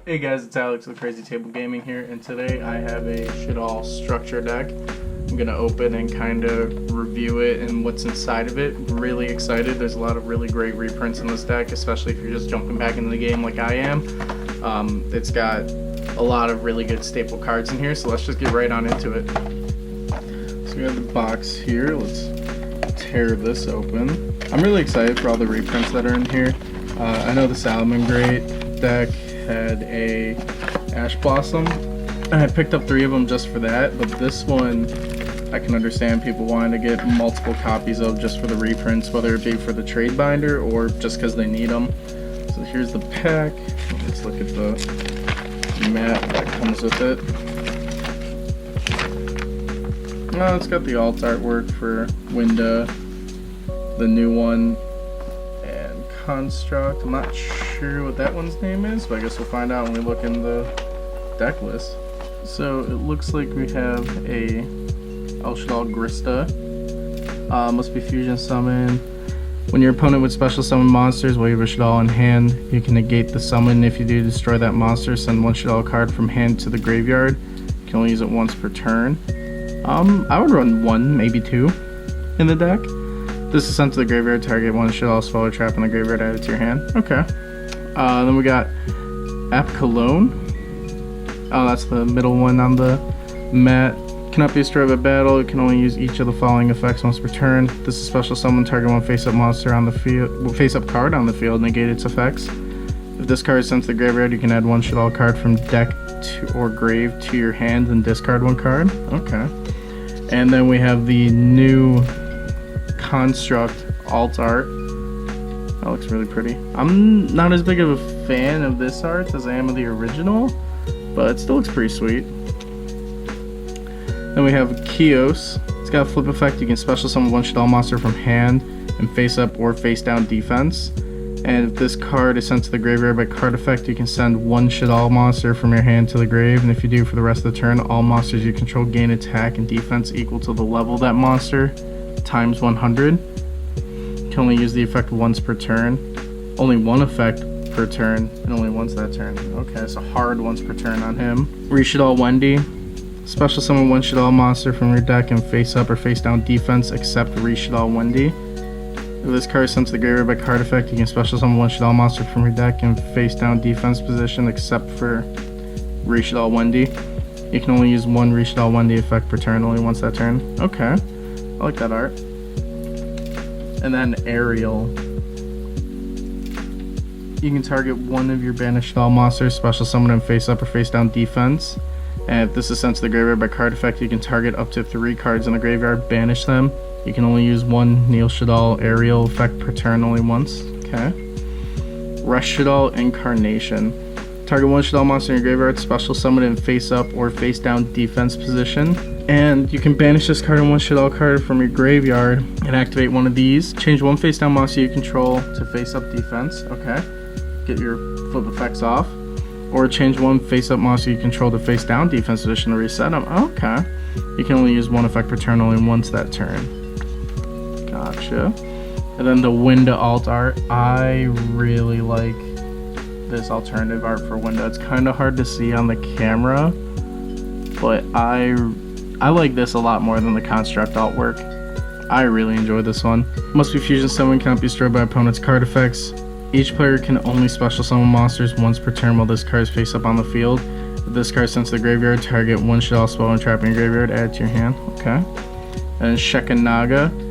Hey guys, it's Alex with Crazy Table Gaming here, and today I have a Shaddoll structure deck. I'm gonna open and kind of review it and what's inside of it. Really excited. There's a lot of really great reprints in this deck, especially if you're just jumping back into the game like I am. It's got a lot of really good staple cards in here, so let's just get right on into it. So we have the box here. Let's tear this open. I'm really excited for all the reprints that are in here. I know the Salmon Great deck had a Ash Blossom, and I picked up 3 of them just for that, but this one I can understand people wanting to get multiple copies of just for the reprints, whether it be for the trade binder or just because they need them. So here's the pack. Let's look at the mat that comes with it. Oh, it's got the alt artwork for Winda, the new one, and Construct. I'm not sure what that one's name is, but I guess we'll find out when we look in the deck list. So it looks like we have a Shaddoll Grista. Must be fusion summon. When your opponent would special summon monsters while you have a Shaddoll in hand, you can negate the summon. If you do destroy that monster, send 1 Shaddoll card from hand to the graveyard. You can only use it once per turn. I would run 1, maybe 2 in the deck. This is sent to the graveyard, target 1 Shaddoll spell or trap in the graveyard, add it to your hand. Okay. Then we got App Cologne. Oh, that's the middle one on the mat. Cannot be destroyed by battle. You can only use each of the following effects once per turn. This is special summon, target 1 face-up monster on the field, face-up card on the field, negate its effects. If this card is sent to the graveyard, you can add 1 Shaddoll card from deck to or grave to your hand and discard 1 card. Okay. And then we have the new Construct alt art. That looks really pretty. I'm not as big of a fan of this art as I am of the original, but it still looks pretty sweet. Then we have Kios. It's got a flip effect. You can special summon 1 Shaddoll monster from hand and face up or face down defense. And if this card is sent to the graveyard by card effect, you can send 1 Shaddoll monster from your hand to the grave. And if you do for the rest of the turn, all monsters you control gain attack and defense equal to the level of that monster times 100. You can only use the effect once per turn. Only 1 effect per turn, and only once that turn. Okay, so hard once per turn on him. Shaddoll Wendy. Special summon 1 Shaddoll monster from your deck and face up or face down defense except Shaddoll Wendy. If this card is sent to the graveyard by card effect, you can special summon 1 Shaddoll monster from your deck in face down defense position except for Shaddoll Wendy. You can only use 1 Shaddoll Wendy effect per turn, only once that turn. Okay, I like that art. And then Ariel. You can target 1 of your banished Shaddoll monsters, special summon and face up or face down defense. And if this is sent to the graveyard by card effect, you can target up to 3 cards in the graveyard, banish them. You can only use 1 Neil Shaddoll Ariel effect per turn, only once. Okay. Rush Shaddoll Incarnation. Target 1 Shaddoll monster in your graveyard, special summon in face up or face down defense position. And you can banish this card and 1 Shaddoll card from your graveyard and activate 1 of these. Change 1 face down monster you control to face up defense. Okay. Get your flip effects off. Or change 1 face-up monster you control to face-down defense position to reset them. Okay. You can only use 1 effect per turn, only once that turn. Gotcha. And then the Winda alt art. I really like this alternative art for Winda. It's kind of hard to see on the camera, but I like this a lot more than the Construct artwork. I really enjoy this one. Must be fusion summon, cannot be destroyed by opponent's card effects. Each player can only special summon monsters once per turn while this card is face up on the field. If this card is sent to the graveyard, target 1 Shaddoll spell and trap in your graveyard, add it to your hand. Okay. And Shekanaga.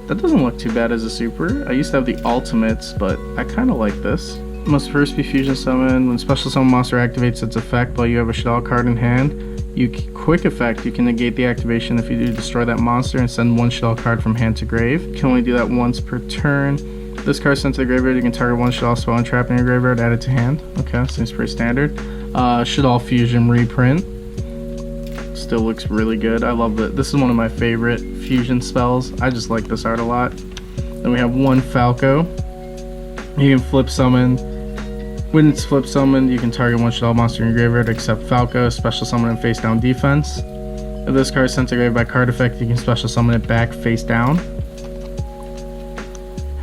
That doesn't look too bad as a super. I used to have the ultimates, but I kind of like this. Must first be fusion summoned. When special summon monster activates its effect while you have a Shaddoll card in hand, quick effect, you can negate the activation if you do destroy that monster and send 1 Shaddoll card from hand to grave. You can only do that once per turn. This card sent to the graveyard, you can target 1 Shaddoll spell and trap in your graveyard, add it to hand. Okay, seems pretty standard. Shaddoll Fusion reprint. Still looks really good. I love it. This is one of my favorite fusion spells. I just like this art a lot. Then we have 1 Falco. You can flip summon. When it's flip summoned, you can target 1 Shaddoll monster in your graveyard except Falco, special summon and face down defense. If this card is sent to the graveyard by card effect, you can special summon it back face down.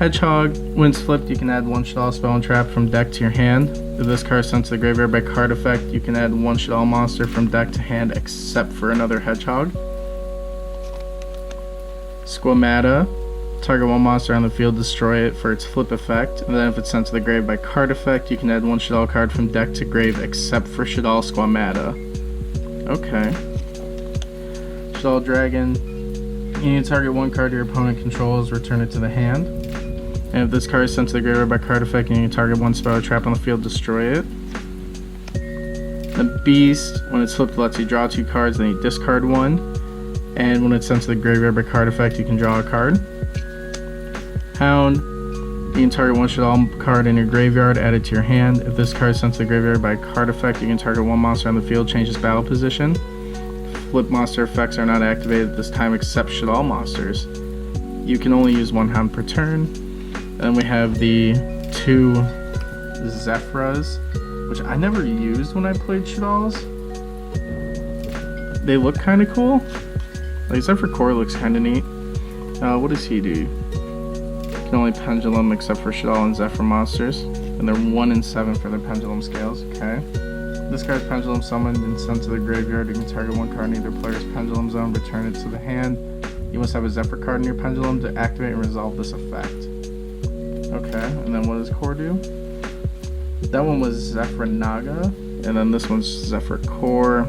Hedgehog, when it's flipped, you can add one Shaddoll spell and trap from deck to your hand. If this card is sent to the graveyard by card effect, you can add one Shaddoll monster from deck to hand except for another Hedgehog. Squamata, target one monster on the field, destroy it for its flip effect, and then if it's sent to the grave by card effect, you can add one Shaddoll card from deck to grave except for Shaddoll Squamata. Okay. Shaddoll Dragon, you need to target one card your opponent controls, return it to the hand. And if this card is sent to the graveyard by card effect, you need to target one spell or trap on the field, destroy it. The Beast, when it's flipped, lets you draw 2 cards, then you discard one. And when it's sent to the graveyard by card effect, you can draw a card. Hound, you can target one Shaddoll card in your graveyard, add it to your hand. If this card is sent to the graveyard by card effect, you can target one monster on the field, change its battle position. Flip monster effects are not activated this time except Shaddoll monsters. You can only use one Hound per turn. Then we have the 2 Zephyras, which I never used when I played Shaddolls. They look kind of cool. Like Zephyr Core looks kind of neat. What does he do? Can only pendulum except for Shaddoll and Zephyr monsters. And they're 1 and 7 for their pendulum scales. Okay. This card's pendulum summoned and sent to the graveyard. You can target one card in either player's pendulum zone, return it to the hand. You must have a Zephyr card in your pendulum to activate and resolve this effect. Okay, and then what does Core do? That one was Zephyr Naga, and then this one's Zephyr Core.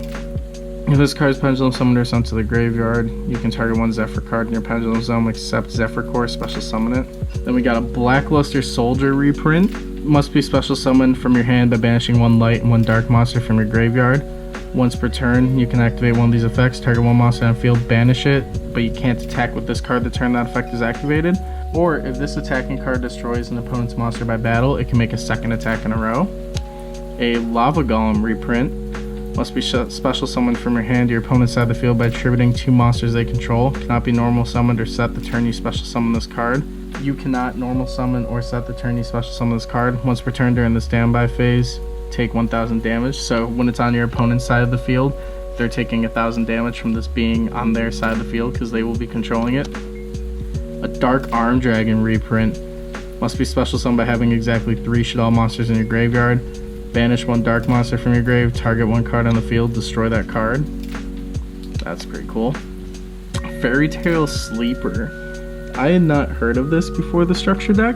If this card's pendulum summoned or sent to the graveyard, you can target one Zephyr card in your pendulum zone except Zephyr Core, special summon it. Then we got a Blackluster Soldier reprint. Must be special summoned from your hand by banishing one light and one dark monster from your graveyard. Once per turn, you can activate one of these effects, target one monster on the field, banish it, but you can't attack with this card the turn that effect is activated. Or if this attacking card destroys an opponent's monster by battle, it can make a second attack in a row. A Lava Golem reprint. Must be special summoned from your hand to your opponent's side of the field by attributing 2 monsters they control. Cannot be normal summoned or set the turn you special summon this card. You cannot normal summon or set the turn you special summon this card. Once per turn during the standby phase, take 1000 damage. So when it's on your opponent's side of the field, they're taking 1000 damage from this being on their side of the field because they will be controlling it. A Dark Arm Dragon reprint. Must be special summoned by having exactly 3 Shaddoll monsters in your graveyard. Banish one dark monster from your grave, target one card on the field, destroy that card. That's pretty cool. Fairy Tale Sleeper. I had not heard of this before the structure deck,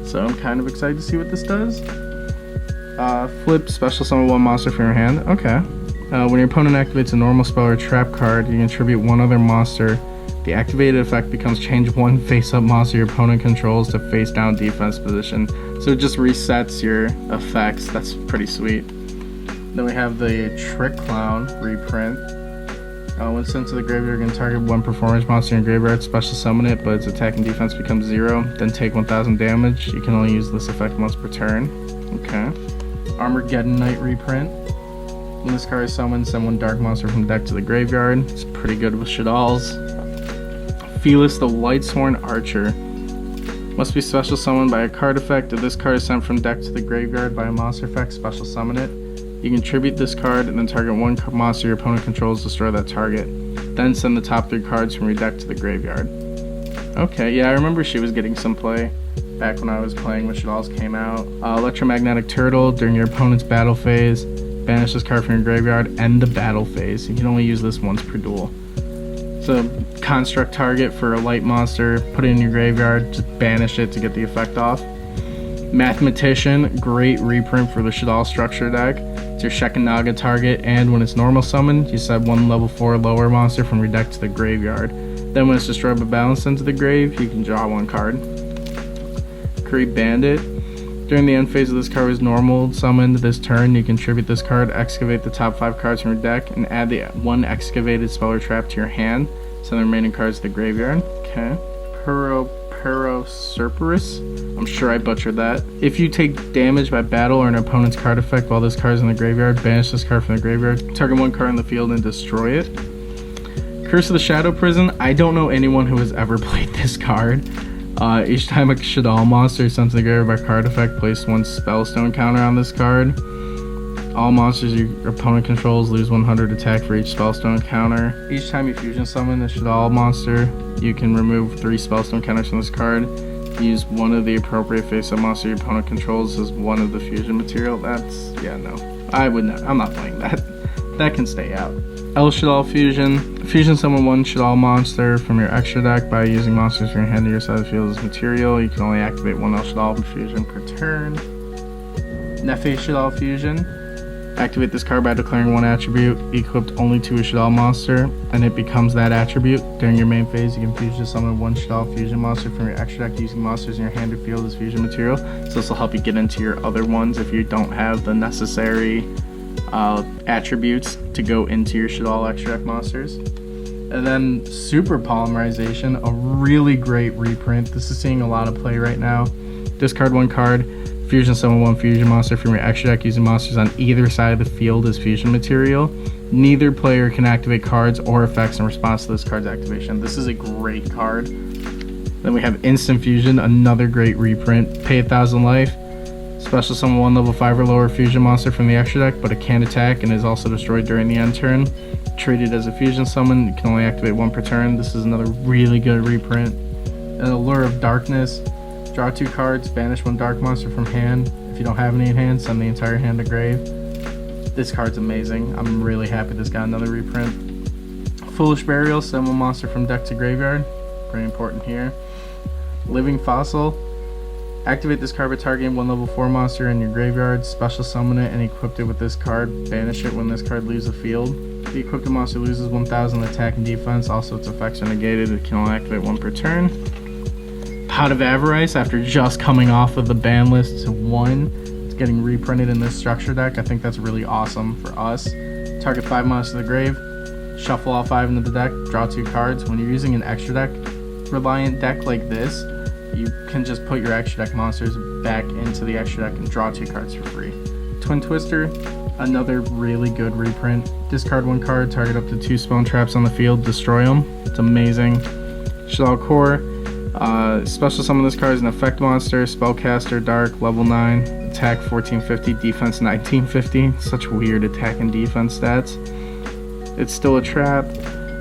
so I'm kind of excited to see what this does. Flip, special summon one monster from your hand. Okay. When your opponent activates a normal spell or trap card, you contribute one other monster. The activated effect becomes change one face-up monster your opponent controls to face-down defense position. So it just resets your effects. That's pretty sweet. Then we have the Trick Clown reprint. When sent to the graveyard, you can target one performance monster in your graveyard, special summon it, but its attack and defense becomes 0. Then take 1000 damage. You can only use this effect once per turn. Okay. Armageddon Knight reprint. When this card is summoned, send one dark monster from deck to the graveyard. It's pretty good with Shaddolls. Felis the Lightsworn Archer. Must be special summoned by a card effect. If this card is sent from deck to the graveyard by a monster effect, special summon it. You can tribute this card and then target one monster your opponent controls, destroy that target. Then send the top 3 cards from your deck to the graveyard. Okay, yeah, I remember she was getting some play back when I was playing when Shaddolls came out. Electromagnetic Turtle. During your opponent's battle phase, banish this card from your graveyard, end the battle phase. You can only use this once per duel. So, construct target for a light monster, put it in your graveyard, just banish it to get the effect off. Mathematician, great reprint for the Shaddoll structure deck. It's your Shekinah target, and when it's normal summoned, you set one level 4 lower monster from your deck to the graveyard. Then when it's destroyed by battle and sent to the grave, you can draw one card. Creep Bandit. During the end phase of this card is normal summoned this turn, you can tribute this card, excavate the top 5 cards from your deck, and add the one excavated spell or trap to your hand. Send the remaining cards to the graveyard. Okay. Cerberus. I'm sure I butchered that. If you take damage by battle or an opponent's card effect while this card is in the graveyard, banish this card from the graveyard, target one card in the field and destroy it. Curse of the Shadow Prison. I don't know anyone who has ever played this card. Each time a Shaddoll monster is sent to the graveyard by card effect, place one Spellstone counter on this card. All monsters your opponent controls lose 100 attack for each Spellstone counter. Each time you fusion summon a Shaddoll monster, you can remove 3 Spellstone counters from this card. use one of the appropriate face-up monster your opponent controls as one of the fusion material. That's, yeah, no. I would not. I'm not playing that. That can stay out. Shaddoll Fusion. Fusion summon one Shaddoll monster from your extra deck by using monsters from your hand to your side of the field as material. You can only activate one Shaddoll Fusion per turn. Knoah Shaddoll Fusion. Activate this card by declaring one attribute equipped only to a Shaddoll monster, and it becomes that attribute. During your main phase, you can fusion summon one Shaddoll Fusion monster from your extra deck using monsters in your hand or field as fusion material. So this will help you get into your other ones if you don't have the necessary attributes to go into your Shaddoll extra deck monsters. And then Super Polymerization, a really great reprint. This is seeing a lot of play right now. Discard one card, fusion summon one fusion monster from your extra deck using monsters on either side of the field as fusion material. Neither player can activate cards or effects in response to this card's activation. This is a great card. Then we have Instant Fusion, another great reprint. Pay 1,000 life. Special summon one level 5 or lower fusion monster from the extra deck, but it can attack and is also destroyed during the end turn. Treated as a fusion summon, you can only activate one per turn. This is another really good reprint. And Allure of Darkness. Draw 2 cards, banish one dark monster from hand. If you don't have any in hand, send the entire hand to grave. This card's amazing. I'm really happy this got another reprint. Foolish Burial, send one monster from deck to graveyard. Pretty important here. Living Fossil. Activate this card by targeting one level 4 monster in your graveyard, special summon it, and equip it with this card. Banish it when this card leaves the field. The equipped monster loses 1,000 attack and defense. Also, its effects are negated. It can only activate one per turn. Pot of Avarice, after just coming off of the ban list to 1, it's getting reprinted in this structure deck. I think that's really awesome for us. Target 5 monsters to the grave. Shuffle all 5 into the deck. Draw 2 cards. When you're using an extra deck reliant deck like this, you can just put your extra deck monsters back into the extra deck and draw 2 cards for free. Twin Twister, another really good reprint. Discard 1 card, target up to 2 spawn traps on the field, destroy them. It's amazing. Shaddoll Core, special summon this card as an effect monster, spellcaster, dark, level 9, attack 1450, defense 1950. Such weird attack and defense stats. It's still a trap.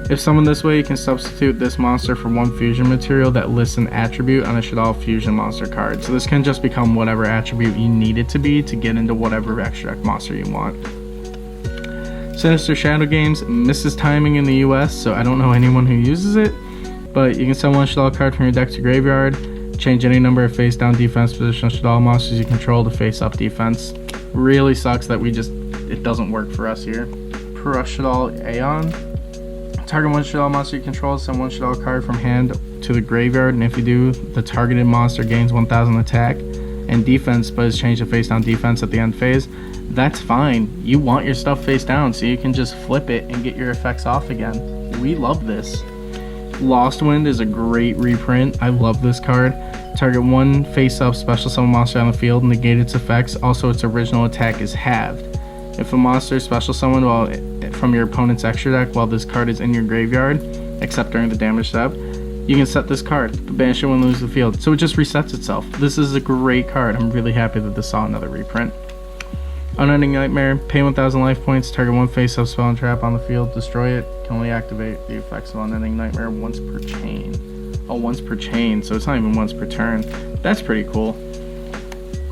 If summoned this way, you can substitute this monster for one fusion material that lists an attribute on a Shaddoll Fusion monster card. So this can just become whatever attribute you need it to be to get into whatever extra deck monster you want. Sinister Shadow Games misses timing in the US, so I don't know anyone who uses it, but you can send one Shaddoll card from your deck to graveyard, change any number of face down defense position Shaddoll monsters you control to face up defense. Really sucks that it doesn't work for us here. Pro Shaddoll Aeon. Target one Shaddoll monster you control, send one Shaddoll card from hand to the graveyard, and if you do, the targeted monster gains 1,000 attack and defense, but is changed to face down defense at the end phase. That's fine. You want your stuff face down, so you can just flip it and get your effects off again. We love this. Lost Wind is a great reprint. I love this card. Target one face up special summon monster on the field, negate its effects. Also, its original attack is halved. If a monster is special summoned from your opponent's extra deck while this card is in your graveyard, except during the damage step, you can set this card, but banish it when it leaves the field. So it just resets itself. This is a great card. I'm really happy that this saw another reprint. Unending Nightmare, pay 1,000 life points, target one face-up spell and trap on the field, destroy it. Can only activate the effects of Unending Nightmare once per chain. Oh, once per chain, so it's not even once per turn. That's pretty cool.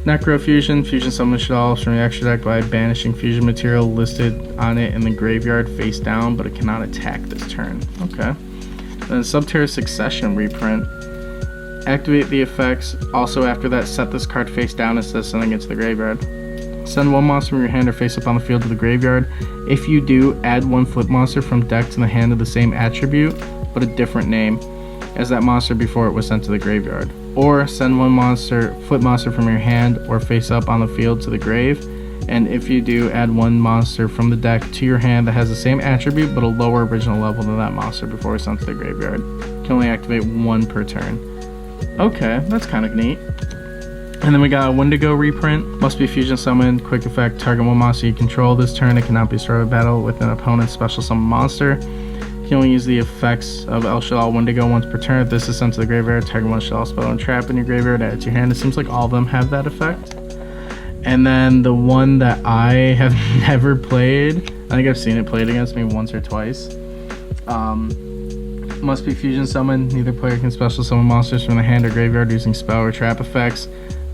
Necro Fusion, fusion summon Shaddoll from your extra deck by banishing fusion material listed on it in the graveyard face down, but it cannot attack this turn. Okay. Then Subterra Succession reprint. Activate the effects. Also after that, set this card face down instead of sending it to the graveyard. Send one monster from your hand or face up on the field to the graveyard. If you do, add one flip monster from deck to the hand of the same attribute, but a different name, as that monster before it was sent to the graveyard. Or send one flip monster from your hand or face up on the field to the grave, and if you do, add one monster from the deck to your hand that has the same attribute but a lower original level than that monster before it's sent to the graveyard. You can only activate one per turn. Okay, that's kind of neat. And then we got a Wendigo reprint. Must be fusion summoned. Quick effect, target one monster you control this turn. It cannot be started battle with an opponent's special summon monster. You can only use the effects of Shaddoll Wendigo once per turn. If this is sent to the graveyard, target one Shaddoll spell and trap in your graveyard, add it to your hand. It seems like all of them have that effect. And then the one that I have never played, I think I've seen it played against me once or twice. must be fusion summoned. Neither player can special summon monsters from the hand or graveyard using spell or trap effects.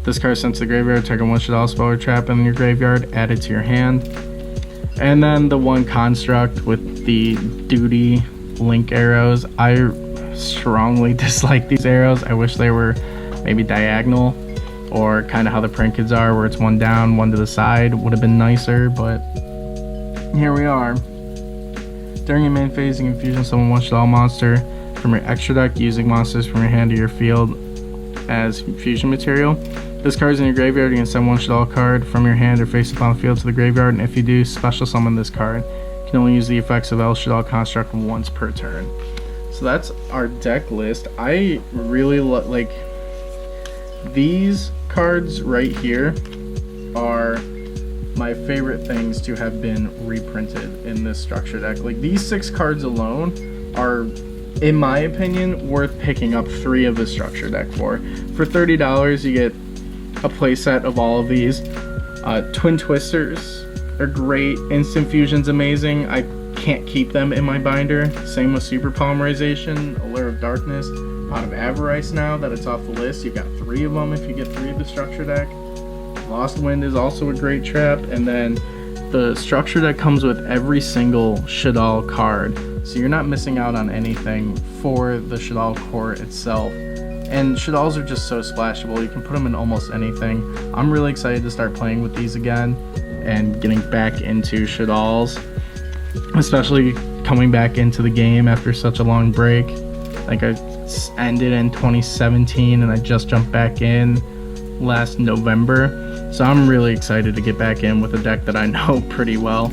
This card sent to the graveyard, target one Shaddoll spell or trap in your graveyard, add it to your hand. And then the one construct with the duty link arrows. I strongly dislike these arrows. I wish they were maybe diagonal, or kind of how the print kids are, where it's one down, one to the side. Would have been nicer, but here we are. During your main phase, you can fusion summon one Shaddoll monster from your extra deck using monsters from your hand to your field as fusion material. This card is in your graveyard. You can send one Shaddoll card from your hand or face upon the field to the graveyard, and if you do, special summon this card. You can only use the effects of El Shaddoll construct once per turn. So that's our deck list. I really like these cards right here. Are my favorite things to have been reprinted in this structure deck. Like, these 6 cards alone are, in my opinion, worth picking up 3 of the structure deck for. For $30, you get a playset of all of these. Twin Twisters are great. Instant Fusion's amazing. I can't keep them in my binder. Same with Super Polymerization, Allure of Darkness, Pot of Avarice. Now that it's off the list, you've got 3 of them if you get 3 of the structure deck. Lost Wind is also a great trap, and then the structure deck comes with every single Shaddoll card, so you're not missing out on anything for the Shaddoll core itself. And Shaddolls are just so splashable. You can put them in almost anything. I'm really excited to start playing with these again and getting back into Shaddolls, especially coming back into the game after such a long break. Like, I ended in 2017 and I just jumped back in last November. So I'm really excited to get back in with a deck that I know pretty well.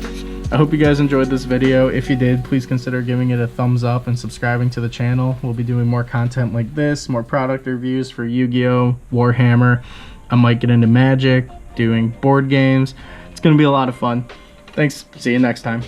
I hope you guys enjoyed this video. If you did, please consider giving it a thumbs up and subscribing to the channel. We'll be doing more content like this, more product reviews for Yu-Gi-Oh!, Warhammer. I might get into Magic, doing board games. It's going to be a lot of fun. Thanks. See you next time.